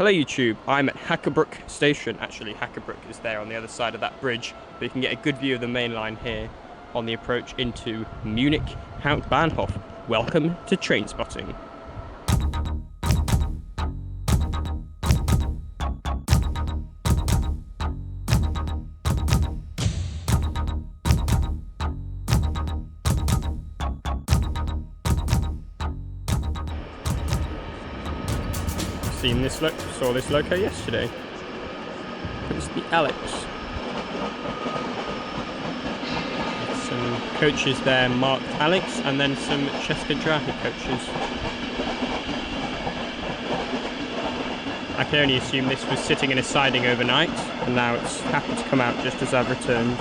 Hello YouTube, I'm at Hackerbrücke station. Actually, Hackerbrücke is there on the other side of that bridge, but you can get a good view of the main line here on the approach into Munich Hbf. Welcome to Trainspotting. Saw this loco yesterday. It's the Alex. Some coaches there marked Alex, and then some České dráhy coaches. I can only assume this was sitting in a siding overnight, and now it's happened to come out just as I've returned.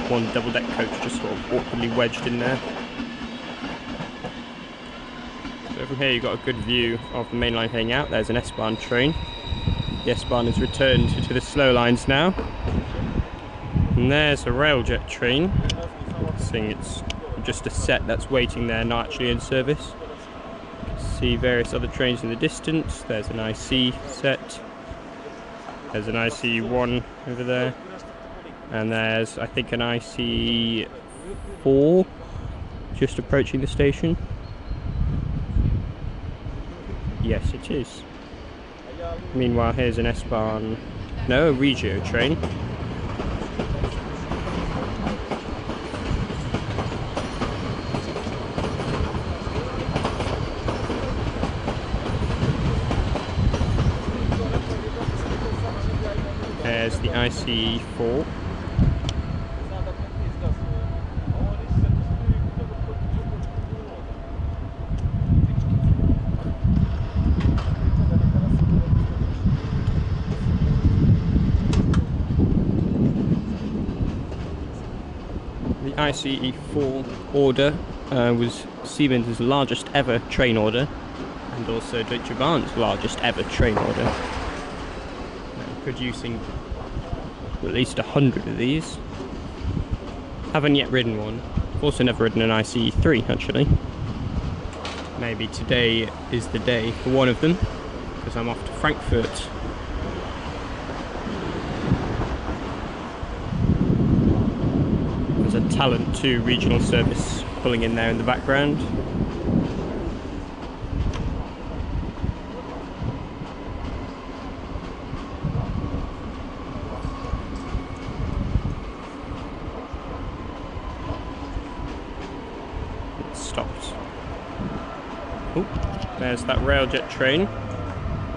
One double-deck coach just sort of awkwardly wedged in there. So from here you've got a good view of the main line heading out. There's an S-Bahn train. The S-Bahn has returned to the slow lines now. And there's a RailJet train. Seeing it's just a set that's waiting there, not actually in service. You can see various other trains in the distance. There's an IC set. There's an IC1 over there. And there's, I think, an IC4 just approaching the station. Yes, it is. Meanwhile, here's an S-Bahn, no, a Regio train. There's the IC4. The ICE4 order was Siemens' largest ever train order, and also Deutsche Bahn's largest ever train order. Producing at least 100 of these. Haven't yet ridden one. I've also never ridden an ICE3 actually. Maybe today is the day for one of them, because I'm off to Frankfurt. There's a Talent 2 regional service pulling in there in the background. It stopped. Oh, there's that RailJet train.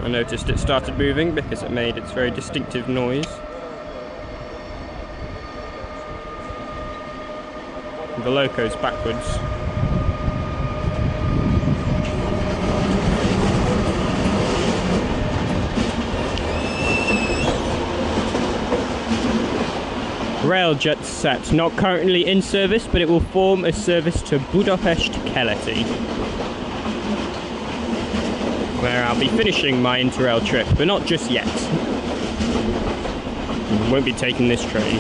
I noticed it started moving because it made its very distinctive noise. The loco's backwards. RailJet set, not currently in service, but it will form a service to Budapest Keleti, where I'll be finishing my Interrail trip, but not just yet. Won't be taking this train.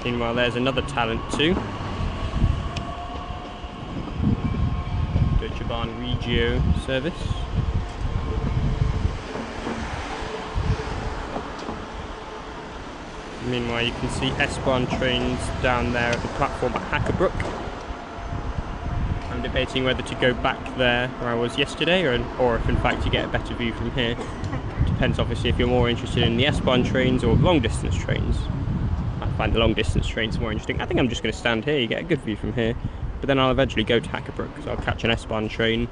Meanwhile, there's another Talent 2. Deutsche Bahn Regio service. Meanwhile, you can see S-Bahn trains down there at the platform at Hackerbrücke. I'm debating whether to go back there where I was yesterday, or if in fact you get a better view from here. Depends obviously if you're more interested in the S-Bahn trains or long distance trains. I find the long distance trains more interesting. I think I'm just going to stand here, you get a good view from here. But then I'll eventually go to Hackerbrücke, so I'll catch an S-Bahn train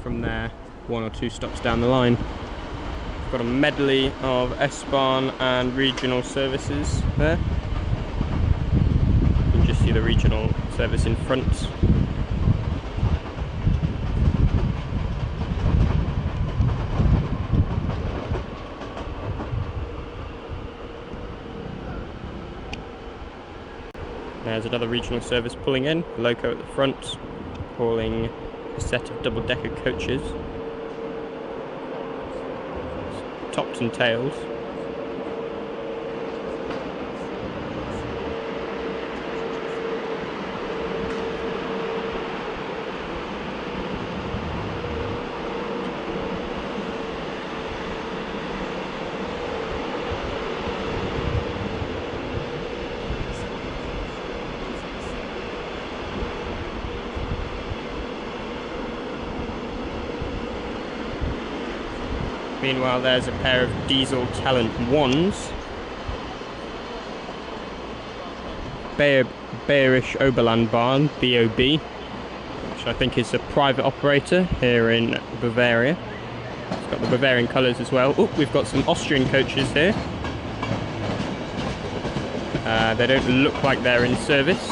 from there, 1 or 2 stops down the line. We've got a medley of S-Bahn and regional services there. You can just see the regional service in front. There's another regional service pulling in, loco at the front, hauling a set of double-decker coaches. Tops and tails. Meanwhile, there's a pair of diesel Talent 1s. Bayerische Oberlandbahn, BOB, which I think is a private operator here in Bavaria. It's got the Bavarian colours as well. Oh, we've got some Austrian coaches here. They don't look like they're in service.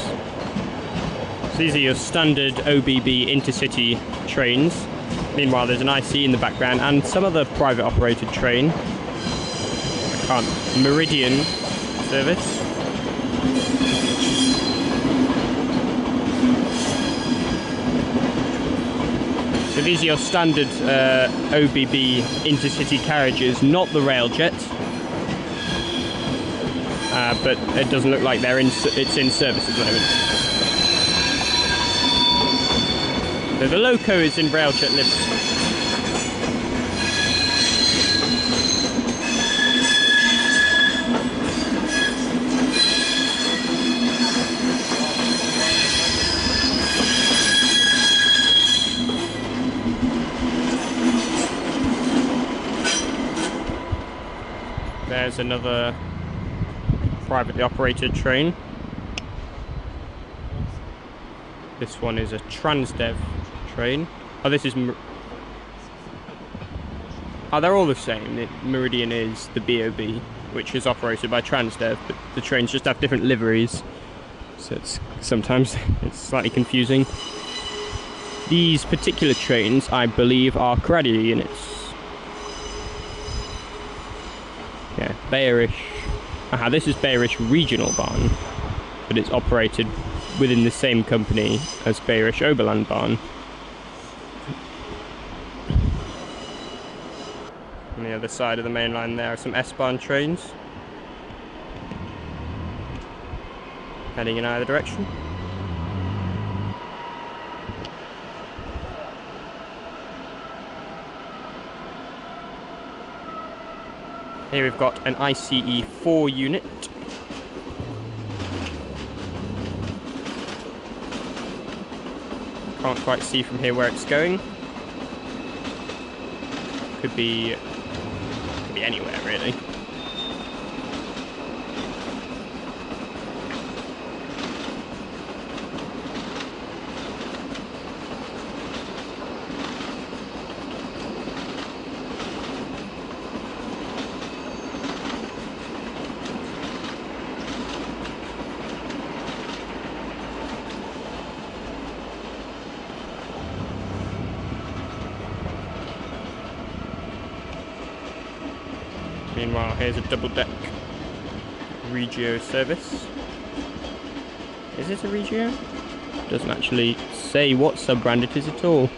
So these are your standard ÖBB InterCity trains. Meanwhile, there's an IC in the background and some other private operated train. Meridian service. So these are your standard ÖBB intercity carriages, not the RailJet, but it doesn't look like it's in service at the moment. So the loco is in RailJet livery. There's another privately operated train. This one is a Transdev train. Oh, this is... Oh, they're all the same. The Meridian is the BOB, which is operated by Transdev, but the trains just have different liveries. So sometimes it's slightly confusing. These particular trains, I believe, are Coradia units. Yeah, Bayerisch. Aha, this is Bayerisch Regional Bahn, but it's operated within the same company as Bayerisch Oberlandbahn. On the other side of the main line there are some S-Bahn trains heading in either direction. Here we've got an ICE 4 unit. Can't quite see from here where it's going. Could be anywhere really. Meanwhile, here's a double-deck Regio service. Is it a Regio? Doesn't actually say what sub-brand it is at all.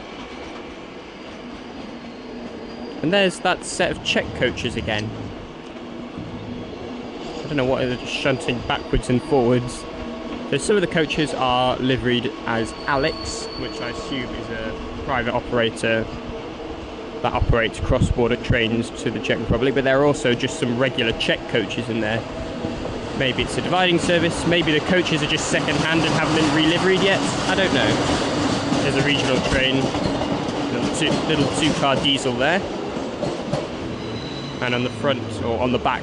And there's that set of Czech coaches again. I don't know what they're just shunting backwards and forwards. So some of the coaches are liveried as Alex, which I assume is a private operator that operates cross-border trains to the Czech Republic, but there are also just some regular Czech coaches in there. Maybe it's a dividing service, maybe the coaches are just second-hand and haven't been re-liveried yet, I don't know. There's a regional train, little two-car diesel there. And on the front, or on the back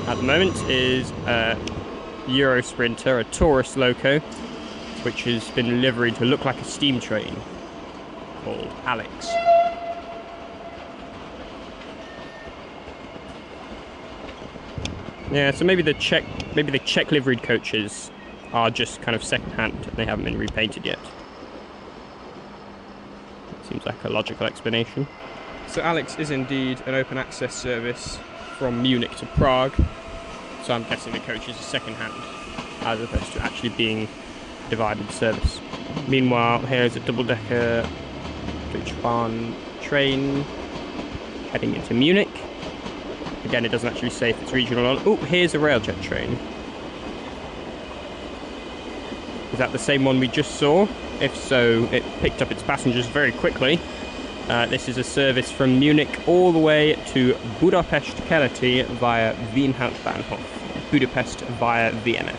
at the moment, is a Euro Sprinter, a Taurus loco, which has been liveried to look like a steam train, called Alex. Yeah, so maybe the Czech liveried coaches are just kind of second-hand and they haven't been repainted yet. Seems like a logical explanation. So Alex is indeed an open access service from Munich to Prague. So I'm guessing the coaches are second-hand as opposed to actually being a divided service. Meanwhile, here's a double-decker Deutsche Bahn train heading into Munich. Again, it doesn't actually say if it's regional or not. Oh, here's a RailJet train. Is that the same one we just saw? If so, it picked up its passengers very quickly. This is a service from Munich all the way to Budapest Keleti via Wien Hauptbahnhof. Budapest via Vienna.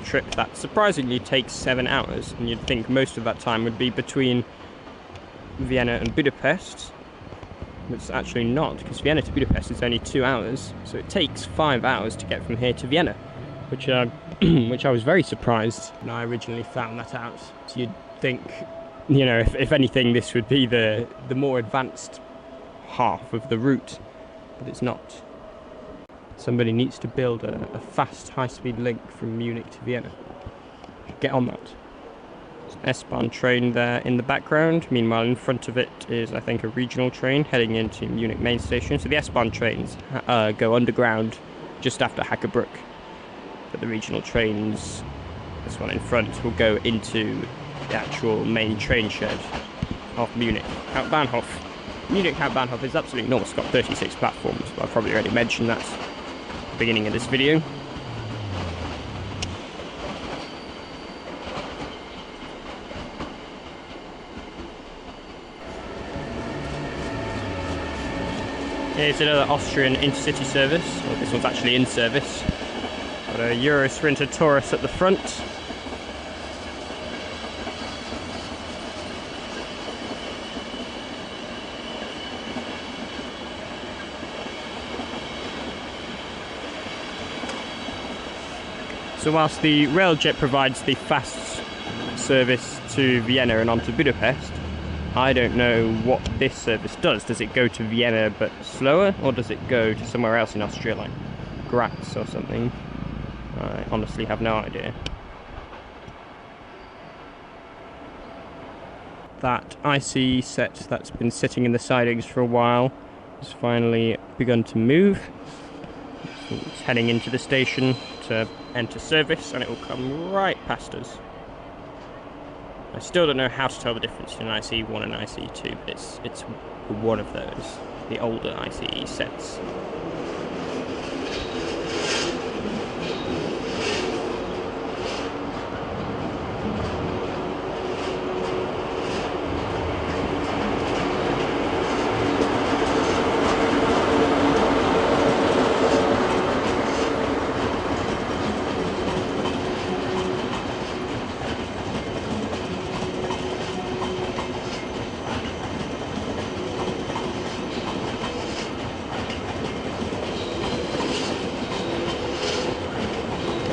trip that surprisingly takes 7 hours, and you'd think most of that time would be between Vienna and Budapest. It's actually not, because Vienna to Budapest is only 2 hours, so it takes 5 hours to get from here to Vienna, which I was very surprised when I originally found that out. So you'd think, you know, if anything, this would be the more advanced half of the route, but it's not. Somebody needs to build a fast, high-speed link from Munich to Vienna. Get on that. There's an S-Bahn train there in the background. Meanwhile, in front of it is, I think, a regional train heading into Munich main station. So the S-Bahn trains go underground just after Hackerbrücke. But the regional trains, this one in front, will go into the actual main train shed of Munich Hauptbahnhof. Munich Hauptbahnhof is absolutely enormous. It's got 36 platforms, but I've probably already mentioned that at the beginning of this video. Here's another Austrian intercity service. Well, this one's actually in service. Got a Eurosprinter Taurus at the front. So whilst the RailJet provides the fast service to Vienna and on to Budapest, I don't know what this service does. Does it go to Vienna but slower, or does it go to somewhere else in Austria, like Graz or something? I honestly have no idea. That ICE set that's been sitting in the sidings for a while has finally begun to move. It's heading into the station to enter service, and it will come right past us. I still don't know how to tell the difference between an ICE1 and an ICE2, but it's one of those, the older ICE sets.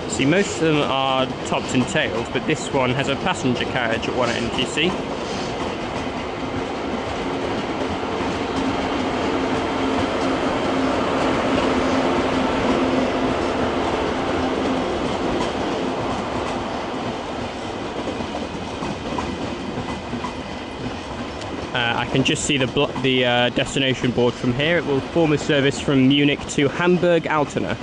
See, most of them are topped and tailed, but this one has a passenger carriage at one end, you see. I can just see the destination board from here. It will form a service from Munich to Hamburg-Altona.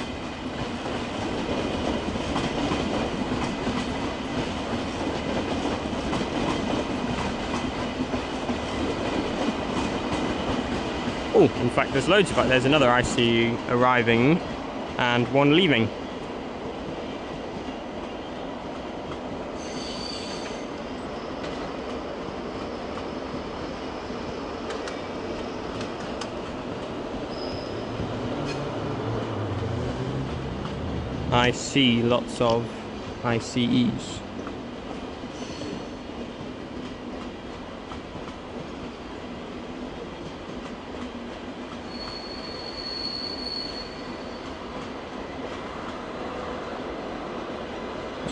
Oh, in fact, there's loads of it. There's another IC arriving and one leaving. I see lots of ICEs.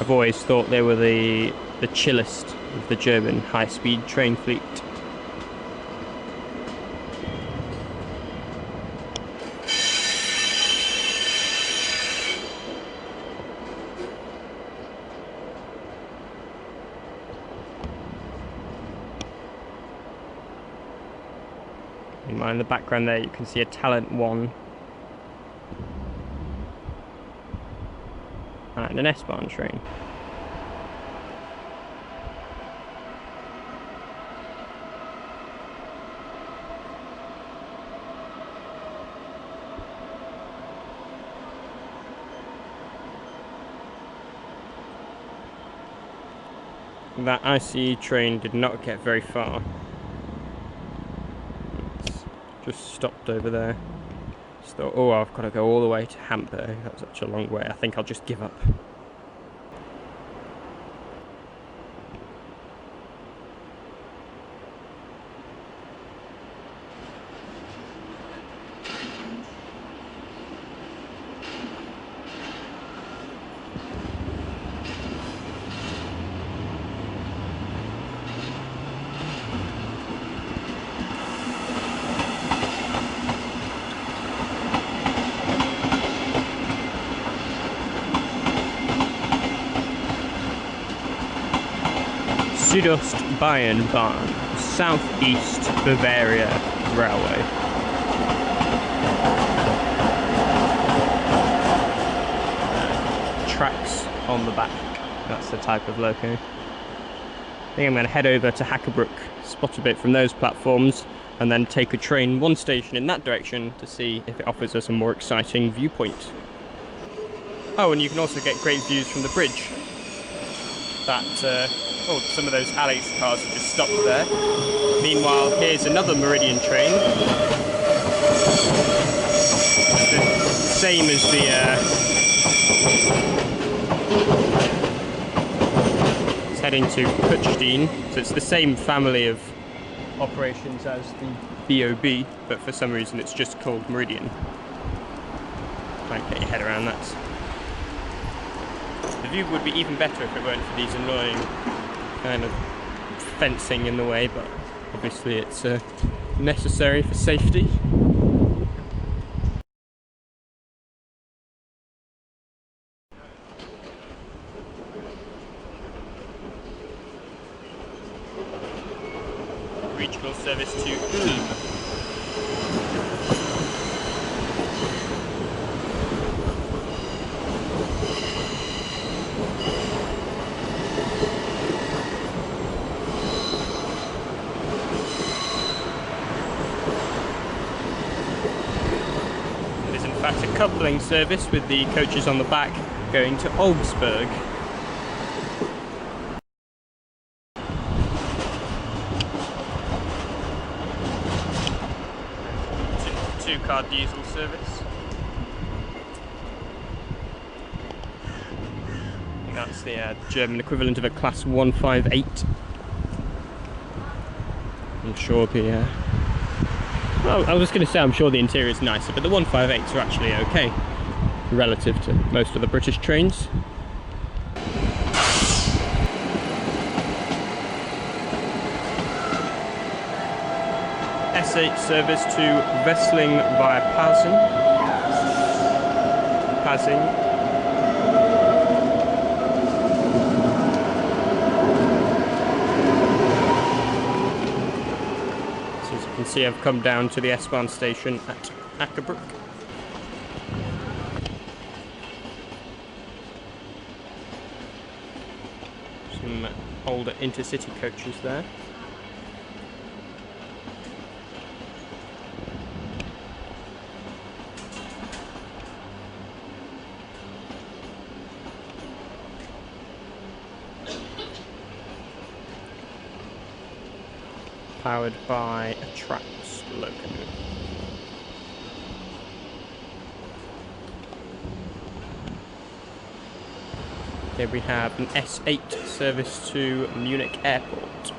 I've always thought they were the chillest of the German high-speed train fleet. In the background there you can see a Talent 1 and an S-Bahn train. That ICE train did not get very far. Just stopped over there. Just thought, oh, I've got to go all the way to Hamburg. That's such a long way. I think I'll just give up. Südostbayernbahn, Southeast Bavaria Railway. Tracks on the back, that's the type of loco. I think I'm going to head over to Hackerbrücke, spot a bit from those platforms, and then take a train one station in that direction to see if it offers us a more exciting viewpoint. Oh, and you can also get great views from the bridge. That, oh, some of those Alex cars have just stopped there. Meanwhile, here's another Meridian train. It's the same as the... it's heading to Kutschdien, so it's the same family of operations as the BOB, but for some reason it's just called Meridian. Try and get your head around that. The view would be even better if it weren't for these annoying kind of fencing in the way, but obviously it's necessary for safety. Regional service to Ulm. It is in fact a coupling service with the coaches on the back going to Augsburg. Two-car diesel service. I think that's the German equivalent of a class 158. I'm sure the... well, I was going to say I'm sure the interior is nicer, but the 158s are actually okay relative to most of the British trains. S8 service to Wessling via Pasing. So as you can see, I've come down to the S-Bahn station at Hackerbrücke. Some older InterCity coaches there. Powered by a Traps locomotive. Here we have an S8 service to Munich Airport.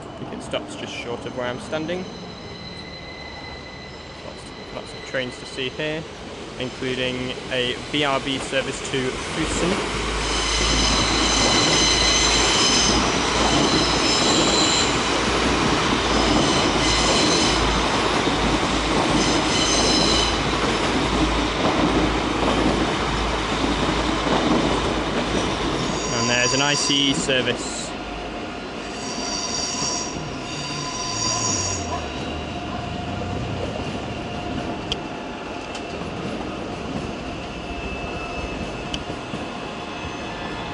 I think it stops just short of where I'm standing. Lots of trains to see here, including a BRB service to Füssen. There's an ICE service.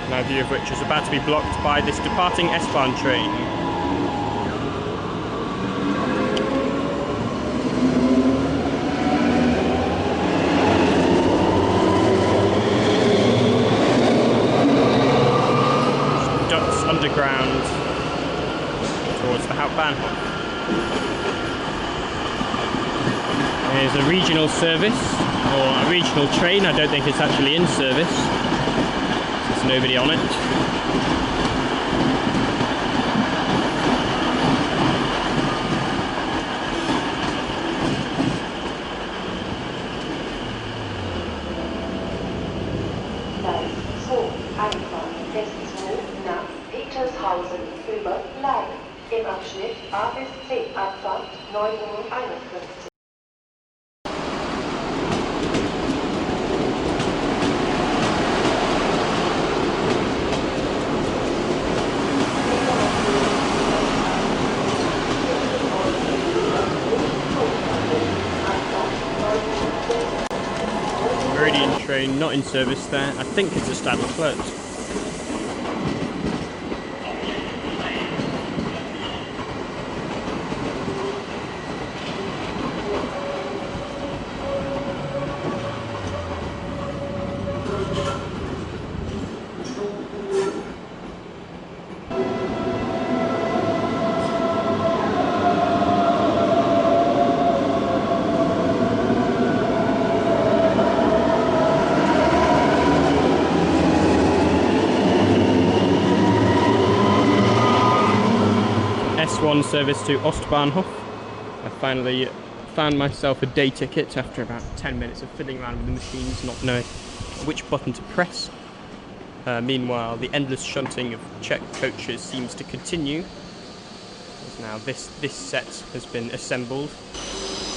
My view of which is about to be blocked by this departing S-Bahn train. Underground towards the Hauptbahnhof. There's a regional service, or a regional train. I don't think it's actually in service. There's nobody on it. Über Laim im Abschnitt A bis C, Abfahrt 9:51 Uhr. train not in service there. I think it's a Stadtflirt. S1 service to Ostbahnhof. I finally found myself a day ticket after about 10 minutes of fiddling around with the machines, not knowing which button to press. Meanwhile, the endless shunting of Czech coaches seems to continue. Now this set has been assembled.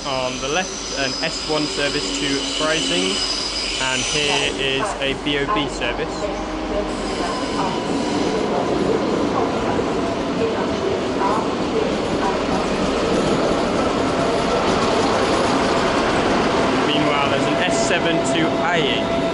On the left, an S1 service to Freising, and here is a BOB service. Meanwhile, there's an S7 to Aie.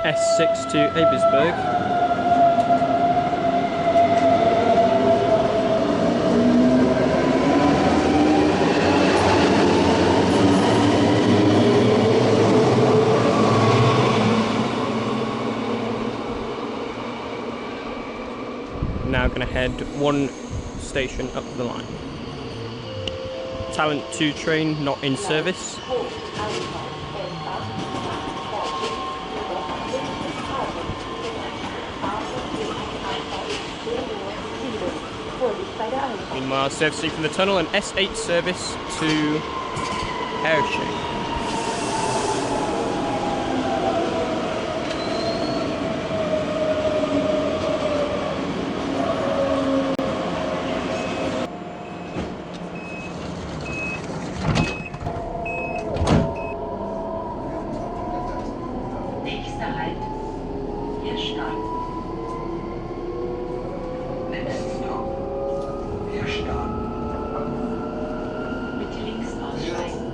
S6 to Ebersberg. Now going to head one station up the line. Talent 2 train not in service. Meanwhile, servicing from the tunnel, an S8 service to Hersching. Nächster Halt, Hirschgarten. Next stop, Hirschgarten. Bitte links aussteigen.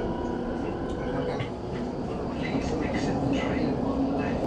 Please exit train on left.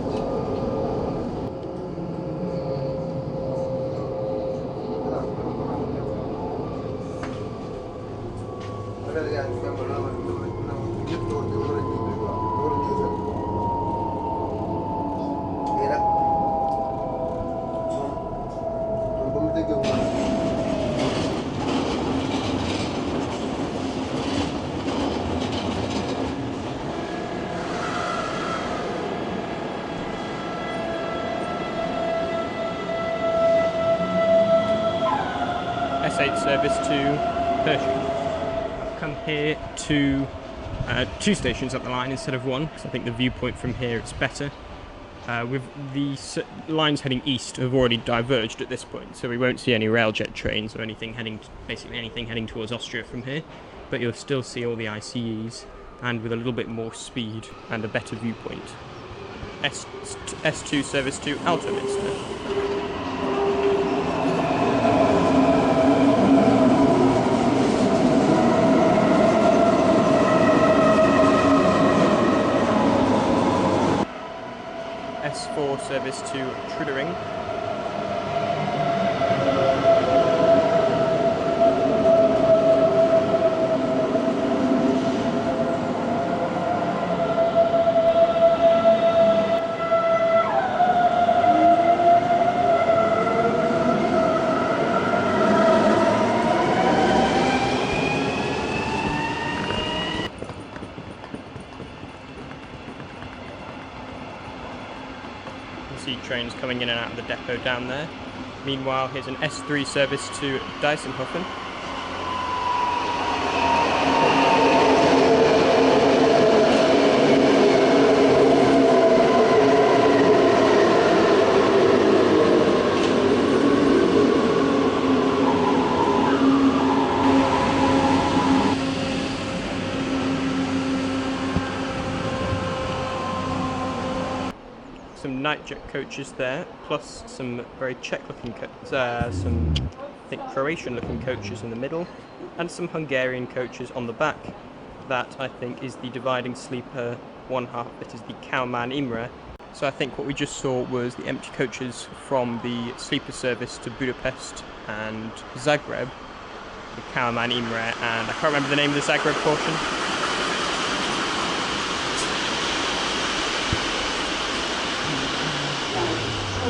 S8 service to Hersching. I've come here to two stations up the line instead of one, because I think the viewpoint from here is better. With the lines heading east have already diverged at this point, so we won't see any RailJet trains or anything basically anything heading towards Austria from here, but you'll still see all the ICEs, and with a little bit more speed and a better viewpoint. S2 service to Altominster. S4 service to Trudering. see trains coming in and out of the depot down there. Meanwhile, here's an S3 service to Deisenhofen. Some NightJet coaches there, plus some very Czech-looking, some I think Croatian-looking coaches in the middle, and some Hungarian coaches on the back. That I think is the dividing sleeper. One half of it is the Kauman Imre. So I think what we just saw was the empty coaches from the sleeper service to Budapest and Zagreb, the Kauman Imre, and I can't remember the name of the Zagreb portion.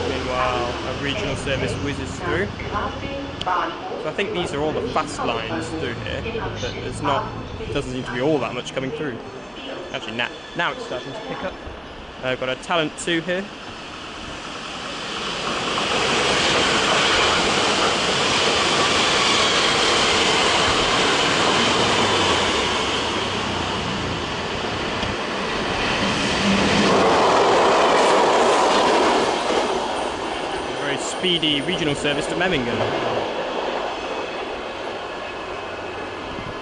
Meanwhile, a regional service whizzes through. So I think these are all the fast lines through here, but doesn't seem to be all that much coming through. Actually, now it's starting to pick up. I've got a Talent 2 here. Speedy regional service to Memmingen.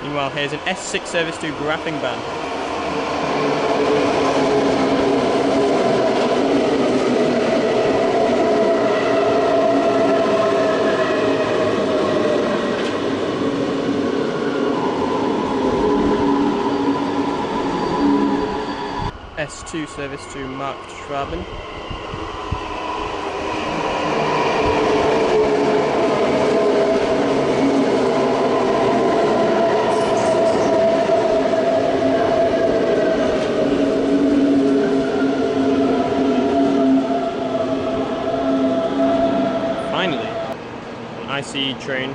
Meanwhile, here's an S6 service to Grafingban. S2 service to Marktschwaben. IC train.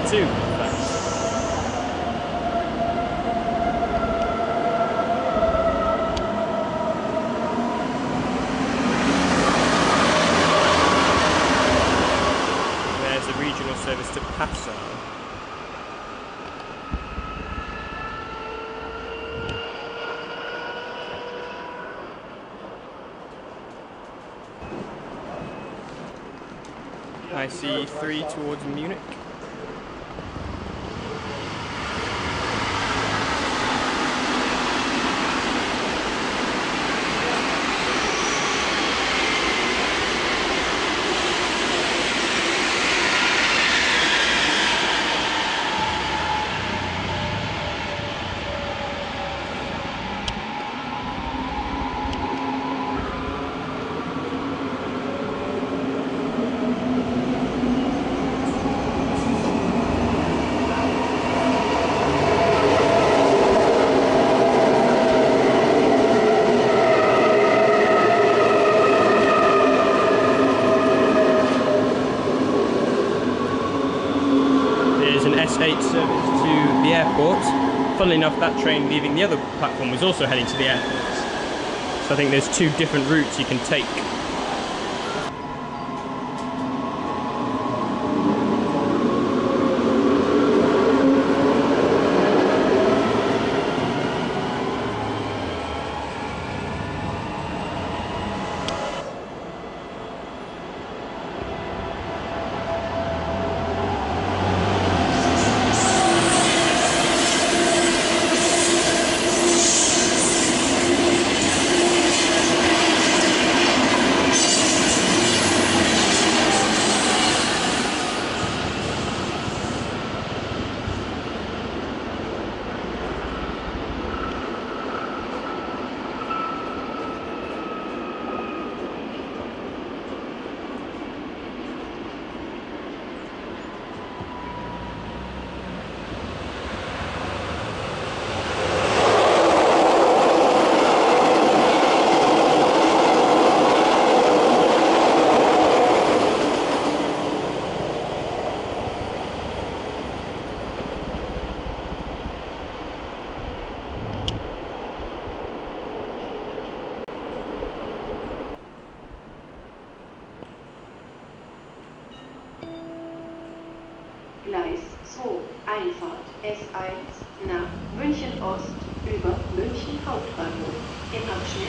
Two. Service to Passau. I see 3 towards Munich. S8 service to the airport. Funnily enough, that train leaving the other platform was also heading to the airport. So I think there's 2 different routes you can take. Gleis 2, Einfahrt S1 nach München Ost über München Hauptbahnhof im Abschnitt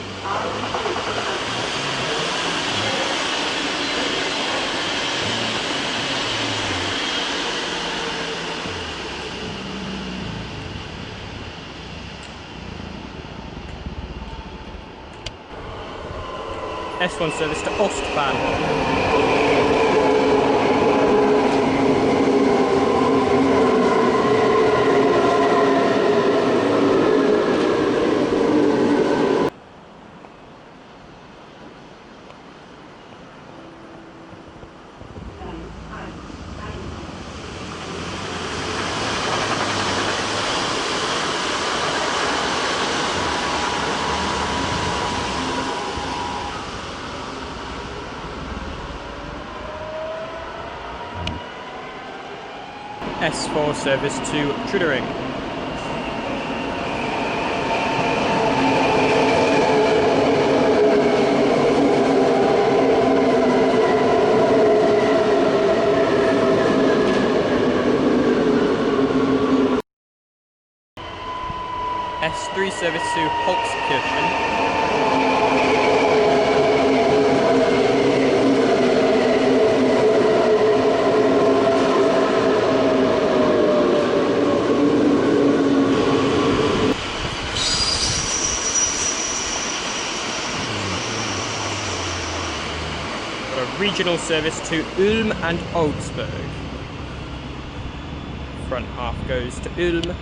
S1 service to Ostbahn. S4 service to Trudering. S3 service to Holzkirchen. Regional service to Ulm and Augsburg. Front half goes to Ulm,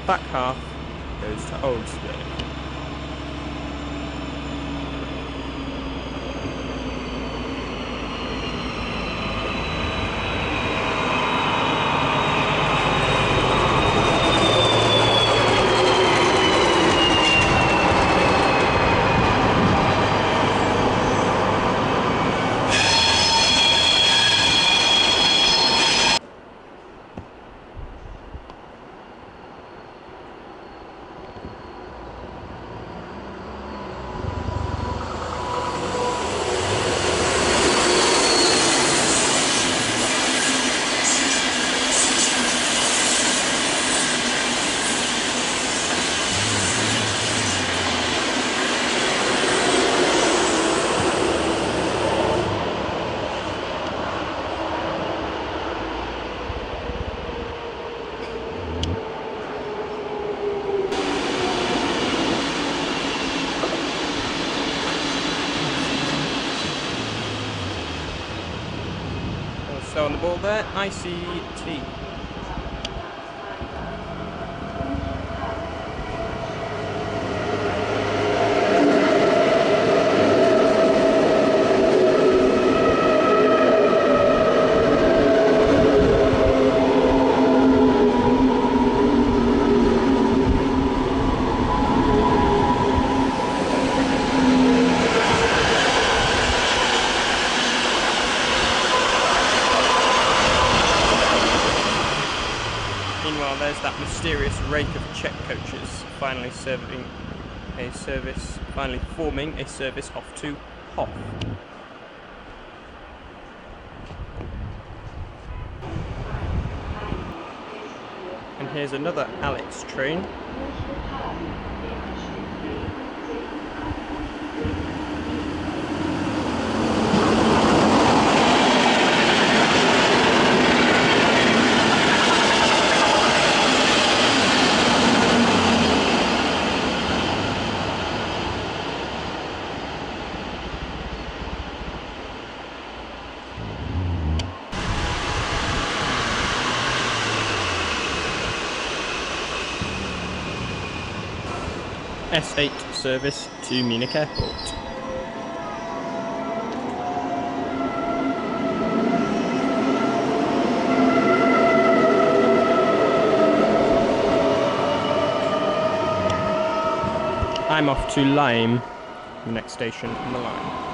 back half goes to Augsburg. So on the ball there, ICT. There's that mysterious rake of Czech coaches finally forming a service off to Hof. And here's another Alex train. S8 service to Munich Airport. I'm off to Laim, the next station on the line.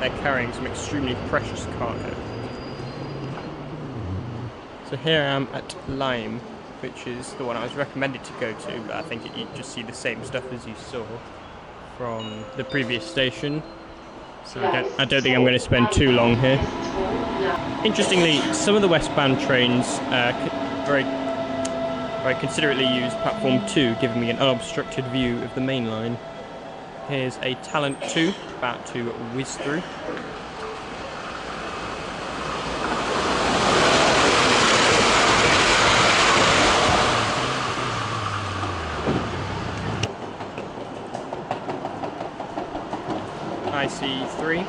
they're carrying some extremely precious cargo. So here I am at Laim, which is the one I was recommended to go to, but I think you just see the same stuff as you saw from the previous station. So I don't think I'm going to spend too long here. Interestingly, some of the westbound trains very considerately use platform 2, giving me an unobstructed view of the main line. Here's a Talent 2 about to whiz through. IC3.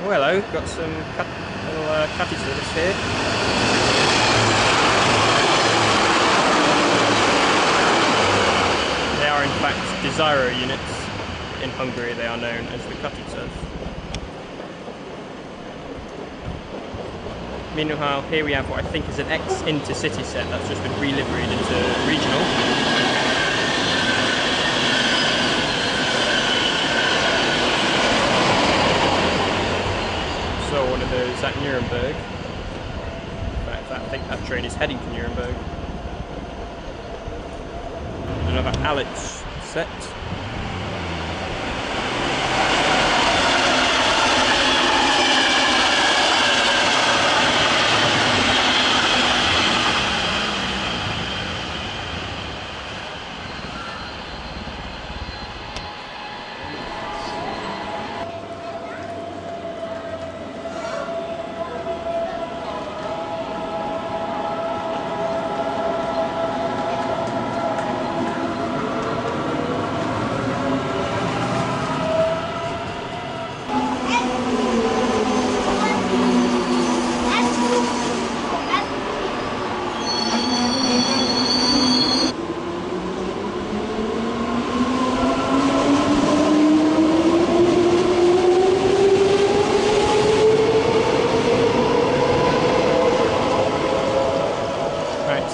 Oh, hello, got some little cutty service here. They are in fact Desiro units. In Hungary they are known as the Katowice. Meanwhile, here we have what I think is an ex-InterCity set that's just been reliveried into regional. One of those at Nuremberg. In fact, I think that train is heading to Nuremberg. Another Alex set.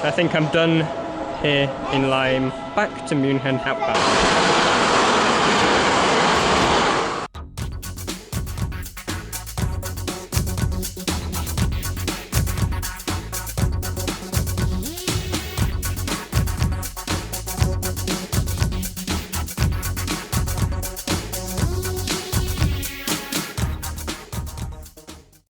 I think I'm done here in Laim, back to München Hbf.